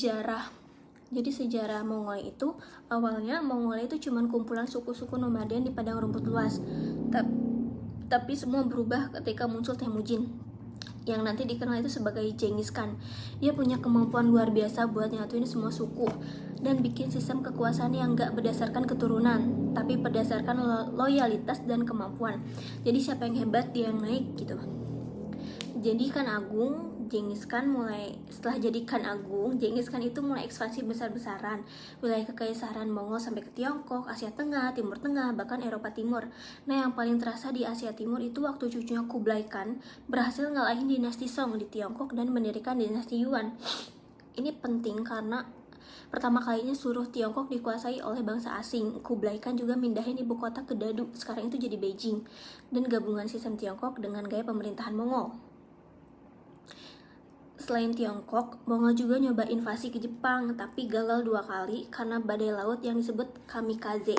sejarah. Jadi sejarah Mongolia itu, awalnya Mongolia itu cuma kumpulan suku-suku nomaden di padang rumput luas. Tapi semua berubah ketika muncul Temujin, yang nanti dikenal itu sebagai Genghis Khan. Dia punya kemampuan luar biasa buat nyatuin semua suku dan bikin sistem kekuasaan yang gak berdasarkan keturunan, tapi berdasarkan loyalitas dan kemampuan. Jadi siapa yang hebat dia yang naik gitu. Jadi Khan Agung, setelah jadi Khan Agung, Genghis Khan itu mulai ekspansi besar-besaran wilayah kekaisaran Mongol sampai ke Tiongkok, Asia Tengah, Timur Tengah, bahkan Eropa Timur. Nah, yang paling terasa di Asia Timur itu waktu cucunya Kublai Khan berhasil ngalahin dinasti Song di Tiongkok dan mendirikan dinasti Yuan. Ini penting karena pertama kalinya seluruh Tiongkok dikuasai oleh bangsa asing. Kublai Khan juga mindahin ibu kota ke Dadu, sekarang itu jadi Beijing, dan gabungan sistem Tiongkok dengan gaya pemerintahan Mongol. Selain Tiongkok, Mongol juga nyoba invasi ke Jepang, tapi gagal 2 kali karena badai laut yang disebut kamikaze.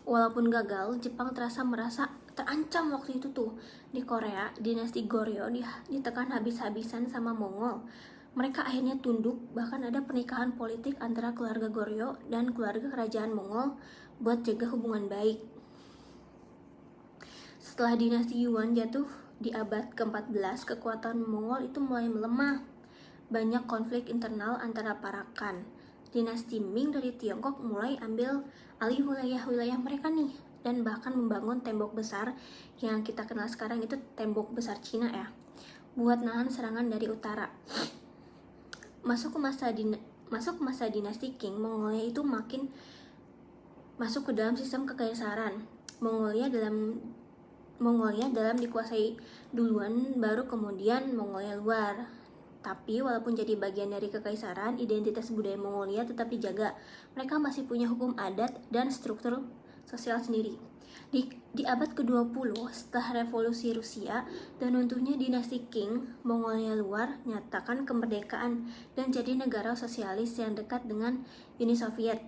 Walaupun gagal, Jepang merasa terancam waktu itu tuh. Di Korea, dinasti Goryeo ditekan habis-habisan sama Mongol. Mereka akhirnya tunduk, bahkan ada pernikahan politik antara keluarga Goryeo dan keluarga kerajaan Mongol buat jaga hubungan baik. Setelah dinasti Yuan jatuh di abad ke-14, kekuatan Mongol itu mulai melemah. Banyak konflik internal antara para Khan. Dinasti Ming dari Tiongkok mulai ambil alih wilayah-wilayah mereka nih, dan bahkan membangun tembok besar yang kita kenal sekarang itu tembok besar Cina ya, buat nahan serangan dari utara. Masuk ke masa dinasti Qing, Mongolia itu makin masuk ke dalam sistem kekaisaran. Mongolia dalam dikuasai duluan, baru kemudian Mongolia luar. Tapi walaupun jadi bagian dari kekaisaran, identitas budaya Mongolia tetap dijaga. Mereka masih punya hukum adat dan struktur sosial sendiri. Di abad ke-20, setelah revolusi Rusia dan runtuhnya dinasti Qing, Mongolia luar nyatakan kemerdekaan dan jadi negara sosialis yang dekat dengan Uni Soviet.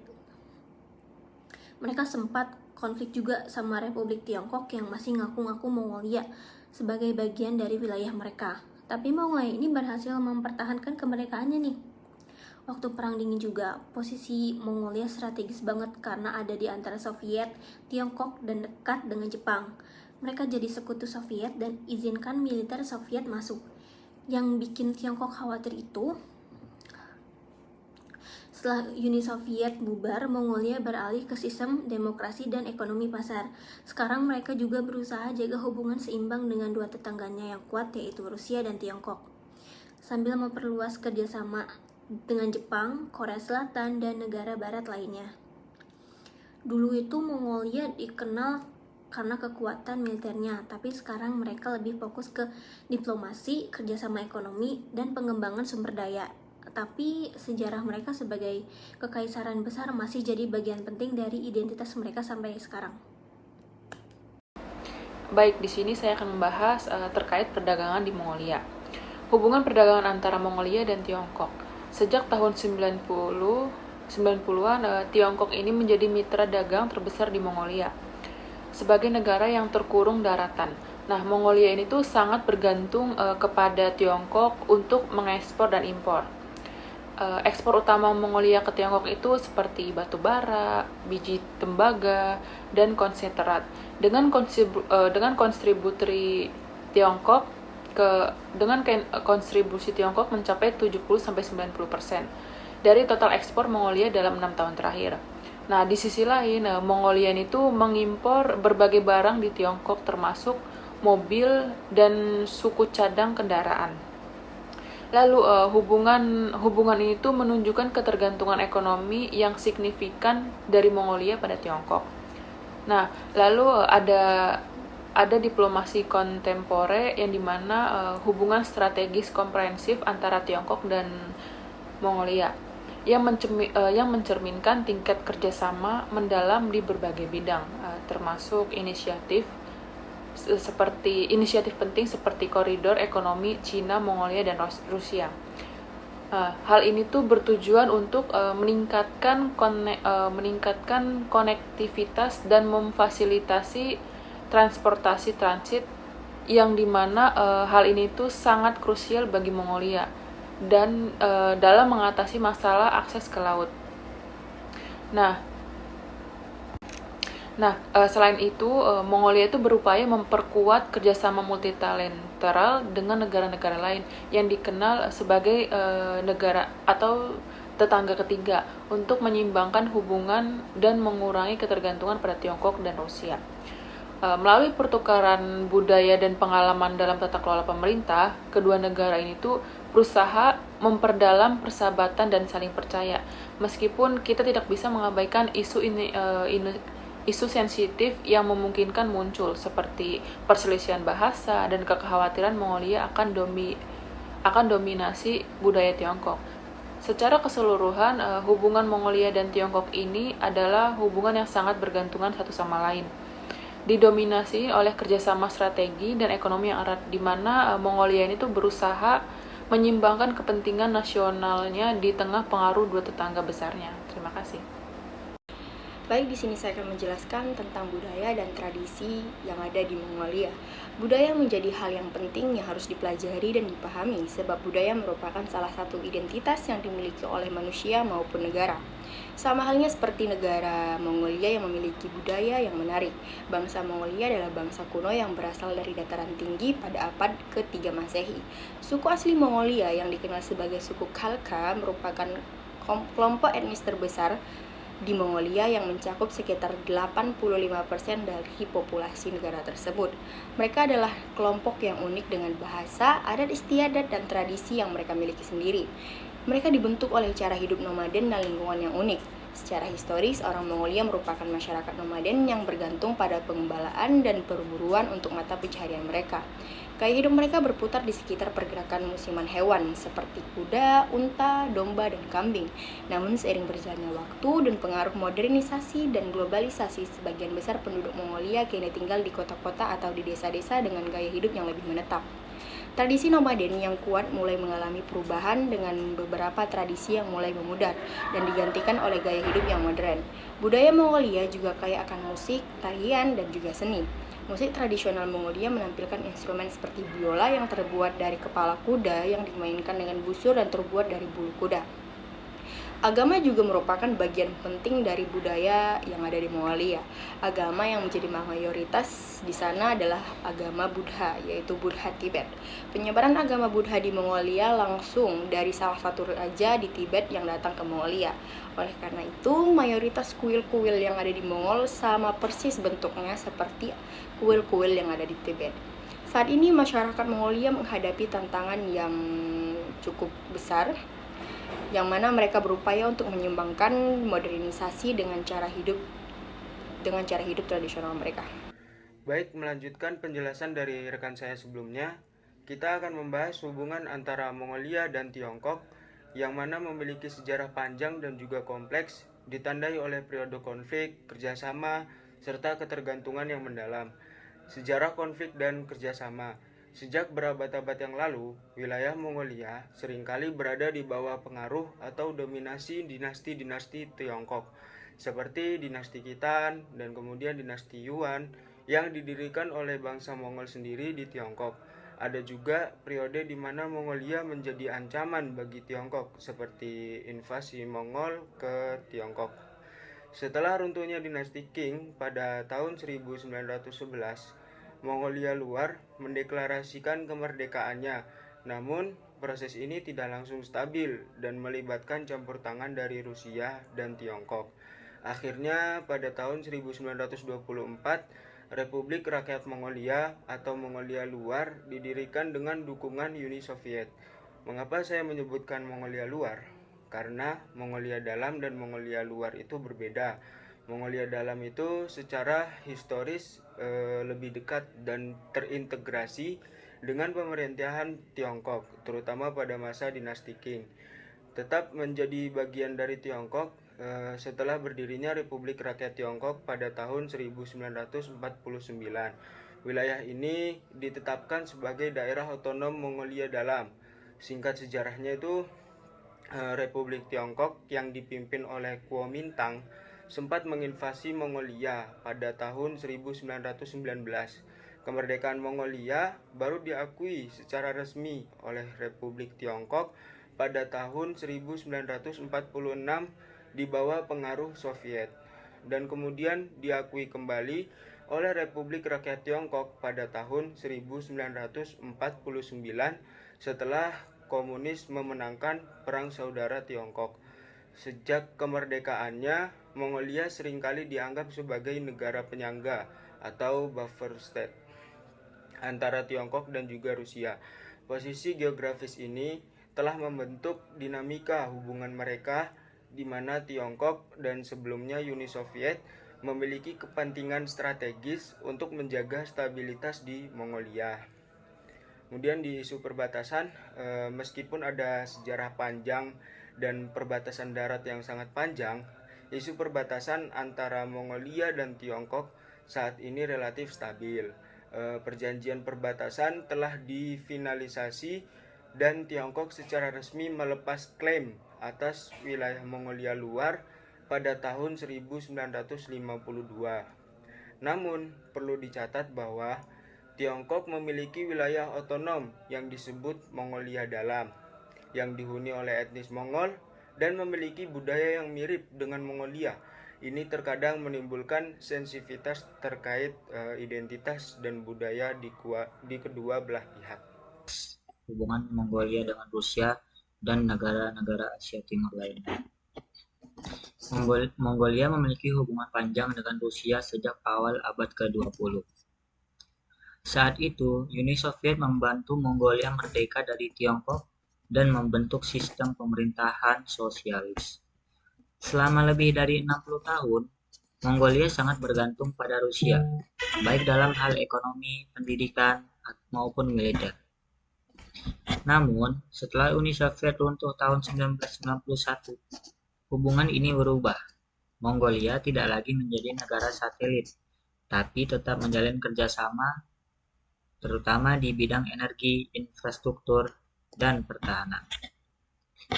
Mereka sempat konflik juga sama Republik Tiongkok yang masih ngaku-ngaku Mongolia sebagai bagian dari wilayah mereka. Tapi Mongolia ini berhasil mempertahankan kemerdekaannya nih. Waktu Perang Dingin juga, posisi Mongolia strategis banget karena ada di antara Soviet, Tiongkok, dan dekat dengan Jepang. Mereka jadi sekutu Soviet dan izinkan militer Soviet masuk. Yang bikin Tiongkok khawatir itu, setelah Uni Soviet bubar, Mongolia beralih ke sistem demokrasi dan ekonomi pasar. Sekarang mereka juga berusaha jaga hubungan seimbang dengan 2 tetangganya yang kuat, yaitu Rusia dan Tiongkok, sambil memperluas kerjasama dengan Jepang, Korea Selatan, dan negara barat lainnya. Dulu itu Mongolia dikenal karena kekuatan militernya, tapi sekarang mereka lebih fokus ke diplomasi, kerjasama ekonomi, dan pengembangan sumber daya. Tapi sejarah mereka sebagai kekaisaran besar masih jadi bagian penting dari identitas mereka sampai sekarang. Baik, di sini saya akan membahas terkait perdagangan di Mongolia. Hubungan perdagangan antara Mongolia dan Tiongkok. Sejak tahun 90-an, Tiongkok ini menjadi mitra dagang terbesar di Mongolia. Sebagai negara yang terkurung daratan. Nah, Mongolia ini tuh sangat bergantung kepada Tiongkok untuk mengekspor dan impor. Ekspor utama Mongolia ke Tiongkok itu seperti batu bara, biji tembaga, dan konsentrat. Dengan kontribusi Tiongkok mencapai 70-90% dari total ekspor Mongolia dalam 6 tahun terakhir. Nah, di sisi lain, Mongolia itu mengimpor berbagai barang di Tiongkok termasuk mobil dan suku cadang kendaraan. Lalu hubungan ini tuh menunjukkan ketergantungan ekonomi yang signifikan dari Mongolia pada Tiongkok. Nah, lalu ada diplomasi kontemporer yang dimana hubungan strategis komprehensif antara Tiongkok dan Mongolia yang mencerminkan tingkat kerjasama mendalam di berbagai bidang, termasuk inisiatif penting seperti koridor ekonomi Cina, Mongolia, dan Rusia. Hal ini tuh bertujuan untuk meningkatkan konektivitas dan memfasilitasi transportasi transit, yang dimana hal ini tuh sangat krusial bagi Mongolia. dan dalam mengatasi masalah akses ke laut. Nah, selain itu, Mongolia itu berupaya memperkuat kerjasama multilateral dengan negara-negara lain yang dikenal sebagai negara atau tetangga ketiga untuk menyeimbangkan hubungan dan mengurangi ketergantungan pada Tiongkok dan Rusia. Melalui pertukaran budaya dan pengalaman dalam tata kelola pemerintah, kedua negara ini tuh berusaha memperdalam persahabatan dan saling percaya. Meskipun kita tidak bisa mengabaikan isu sensitif yang memungkinkan muncul seperti perselisihan bahasa dan kekhawatiran Mongolia akan dominasi budaya Tiongkok. Secara keseluruhan, hubungan Mongolia dan Tiongkok ini adalah hubungan yang sangat bergantungan satu sama lain. Didominasi oleh kerjasama strategi dan ekonomi yang erat, di mana Mongolia ini tuh berusaha menyimbangkan kepentingan nasionalnya di tengah pengaruh dua tetangga besarnya. Terima kasih. Baik, di sini saya akan menjelaskan tentang budaya dan tradisi yang ada di Mongolia. Budaya menjadi hal yang penting yang harus dipelajari dan dipahami, sebab budaya merupakan salah satu identitas yang dimiliki oleh manusia maupun negara. Sama halnya seperti negara Mongolia yang memiliki budaya yang menarik. Bangsa Mongolia adalah bangsa kuno yang berasal dari dataran tinggi pada abad ke-3 Masehi. Suku asli Mongolia yang dikenal sebagai suku Khalkha merupakan kelompok etnis terbesar di Mongolia yang mencakup sekitar 85% dari populasi negara tersebut. Mereka adalah kelompok yang unik dengan bahasa, adat istiadat, dan tradisi yang mereka miliki sendiri. Mereka dibentuk oleh cara hidup nomaden dan lingkungan yang unik. Secara historis, orang Mongolia merupakan masyarakat nomaden yang bergantung pada pengembalaan dan perburuan untuk mata pencaharian mereka. Gaya hidup mereka berputar di sekitar pergerakan musiman hewan seperti kuda, unta, domba, dan kambing. Namun seiring berjalannya waktu dan pengaruh modernisasi dan globalisasi, sebagian besar penduduk Mongolia kini tinggal di kota-kota atau di desa-desa dengan gaya hidup yang lebih menetap. Tradisi nomaden yang kuat mulai mengalami perubahan dengan beberapa tradisi yang mulai memudar dan digantikan oleh gaya hidup yang modern. Budaya Mongolia juga kaya akan musik, tarian, dan juga seni. Musik tradisional Mongolia menampilkan instrumen seperti biola yang terbuat dari kepala kuda yang dimainkan dengan busur dan terbuat dari bulu kuda. Agama juga merupakan bagian penting dari budaya yang ada di Mongolia. Agama yang menjadi mayoritas di sana adalah agama Buddha, yaitu Buddha Tibet. Penyebaran agama Buddha di Mongolia langsung dari salah satu raja di Tibet yang datang ke Mongolia. Oleh karena itu, mayoritas kuil-kuil yang ada di Mongol sama persis bentuknya seperti kuil-kuil yang ada di Tibet. Saat ini masyarakat Mongolia menghadapi tantangan yang cukup besar, yang mana mereka berupaya untuk menyumbangkan modernisasi dengan cara hidup tradisional mereka. Baik, melanjutkan penjelasan dari rekan saya sebelumnya, kita akan membahas hubungan antara Mongolia dan Tiongkok yang mana memiliki sejarah panjang dan juga kompleks, ditandai oleh periode konflik, kerjasama, serta ketergantungan yang mendalam. Sejarah konflik dan kerjasama. Sejak berabad-abad yang lalu, wilayah Mongolia seringkali berada di bawah pengaruh atau dominasi dinasti-dinasti Tiongkok, seperti dinasti Khitan dan kemudian dinasti Yuan yang didirikan oleh bangsa Mongol sendiri di Tiongkok. Ada juga periode di mana Mongolia menjadi ancaman bagi Tiongkok, seperti invasi Mongol ke Tiongkok. Setelah runtuhnya dinasti Qing pada tahun 1911, Mongolia Luar mendeklarasikan kemerdekaannya. Namun, proses ini tidak langsung stabil dan melibatkan campur tangan dari Rusia dan Tiongkok. Akhirnya, pada tahun 1924, Republik Rakyat Mongolia atau Mongolia Luar didirikan dengan dukungan Uni Soviet. Mengapa saya menyebutkan Mongolia Luar? Karena Mongolia Dalam dan Mongolia Luar itu berbeda. Mongolia Dalam itu secara historis lebih dekat dan terintegrasi dengan pemerintahan Tiongkok, terutama pada masa dinasti Qing. Tetap menjadi bagian dari Tiongkok setelah berdirinya Republik Rakyat Tiongkok pada tahun 1949. Wilayah ini ditetapkan sebagai daerah otonom Mongolia Dalam. Singkat sejarahnya itu, Republik Tiongkok yang dipimpin oleh Kuomintang sempat menginvasi Mongolia pada tahun 1919. Kemerdekaan Mongolia baru diakui secara resmi oleh Republik Tiongkok pada tahun 1946 di bawah pengaruh Soviet dan kemudian diakui kembali oleh Republik Rakyat Tiongkok pada tahun 1949 setelah komunis memenangkan Perang Saudara Tiongkok. Sejak kemerdekaannya, Mongolia seringkali dianggap sebagai negara penyangga atau buffer state antara Tiongkok dan juga Rusia. Posisi geografis ini telah membentuk dinamika hubungan mereka di mana Tiongkok dan sebelumnya Uni Soviet memiliki kepentingan strategis untuk menjaga stabilitas di Mongolia. Kemudian di isu perbatasan, meskipun ada sejarah panjang dan perbatasan darat yang sangat panjang, isu perbatasan antara Mongolia dan Tiongkok saat ini relatif stabil. Perjanjian perbatasan telah difinalisasi dan Tiongkok secara resmi melepas klaim atas wilayah Mongolia luar pada tahun 1952. Namun, perlu dicatat bahwa Tiongkok memiliki wilayah otonom yang disebut Mongolia Dalam, yang dihuni oleh etnis Mongol dan memiliki budaya yang mirip dengan Mongolia. Ini terkadang menimbulkan sensitivitas terkait identitas dan budaya di kedua belah pihak. Hubungan Mongolia dengan Rusia dan negara-negara Asia Timur lainnya. Mongolia memiliki hubungan panjang dengan Rusia sejak awal abad ke-20. Saat itu, Uni Soviet membantu Mongolia merdeka dari Tiongkok dan membentuk sistem pemerintahan sosialis. Selama lebih dari 60 tahun, Mongolia sangat bergantung pada Rusia, baik dalam hal ekonomi, pendidikan, maupun militer. Namun, setelah Uni Soviet runtuh tahun 1991, hubungan ini berubah. Mongolia tidak lagi menjadi negara satelit, tapi tetap menjalin kerjasama terutama di bidang energi, infrastruktur, dan pertahanan.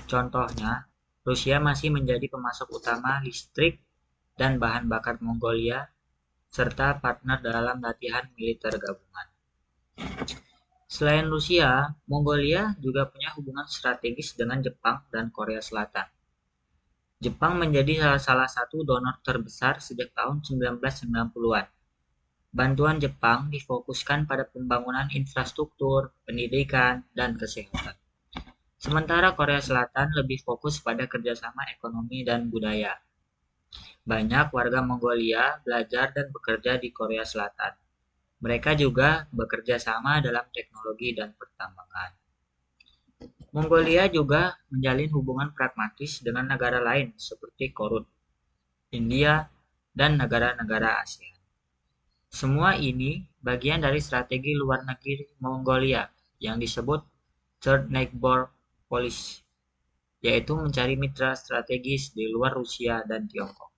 Contohnya, Rusia masih menjadi pemasok utama listrik dan bahan bakar Mongolia, serta partner dalam latihan militer gabungan. Selain Rusia, Mongolia juga punya hubungan strategis dengan Jepang dan Korea Selatan. Jepang menjadi salah satu donor terbesar sejak tahun 1990-an. Bantuan Jepang difokuskan pada pembangunan infrastruktur, pendidikan, dan kesehatan. Sementara Korea Selatan lebih fokus pada kerjasama ekonomi dan budaya. Banyak warga Mongolia belajar dan bekerja di Korea Selatan. Mereka juga bekerja sama dalam teknologi dan pertambangan. Mongolia juga menjalin hubungan pragmatis dengan negara lain seperti Korut, India, dan negara-negara ASEAN. Semua ini bagian dari strategi luar negeri Mongolia yang disebut Third Neighbor Policy, yaitu mencari mitra strategis di luar Rusia dan Tiongkok.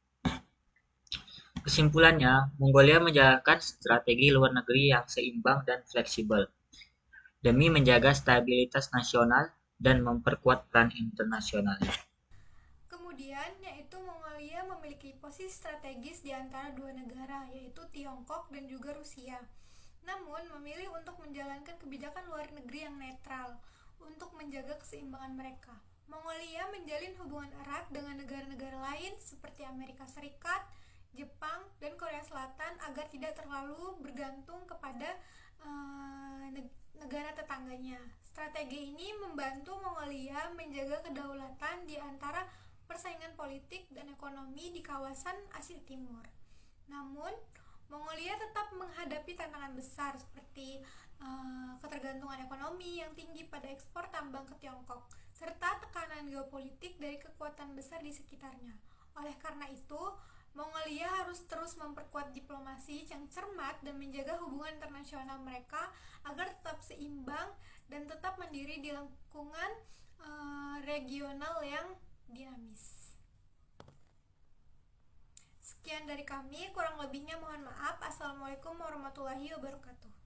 Kesimpulannya, Mongolia menjalankan strategi luar negeri yang seimbang dan fleksibel demi menjaga stabilitas nasional dan memperkuat peran internasionalnya. Kemudian, yaitu Mongolia memiliki posisi strategis di antara dua negara, yaitu Tiongkok dan juga Rusia. Namun, memilih untuk menjalankan kebijakan luar negeri yang netral untuk menjaga keseimbangan mereka. Mongolia menjalin hubungan erat dengan negara-negara lain seperti Amerika Serikat, Jepang, dan Korea Selatan agar tidak terlalu bergantung kepada negara tetangganya. Strategi ini membantu Mongolia menjaga kedaulatan di antara persaingan politik dan ekonomi di kawasan Asia Timur. Namun, Mongolia tetap menghadapi tantangan besar seperti ketergantungan ekonomi yang tinggi pada ekspor tambang ke Tiongkok, serta tekanan geopolitik dari kekuatan besar di sekitarnya. Oleh karena itu, Mongolia harus terus memperkuat diplomasi yang cermat dan menjaga hubungan internasional mereka agar tetap seimbang dan tetap mandiri di lingkungan regional yang dinamis. Sekian dari kami, kurang lebihnya mohon maaf. Assalamualaikum warahmatullahi wabarakatuh.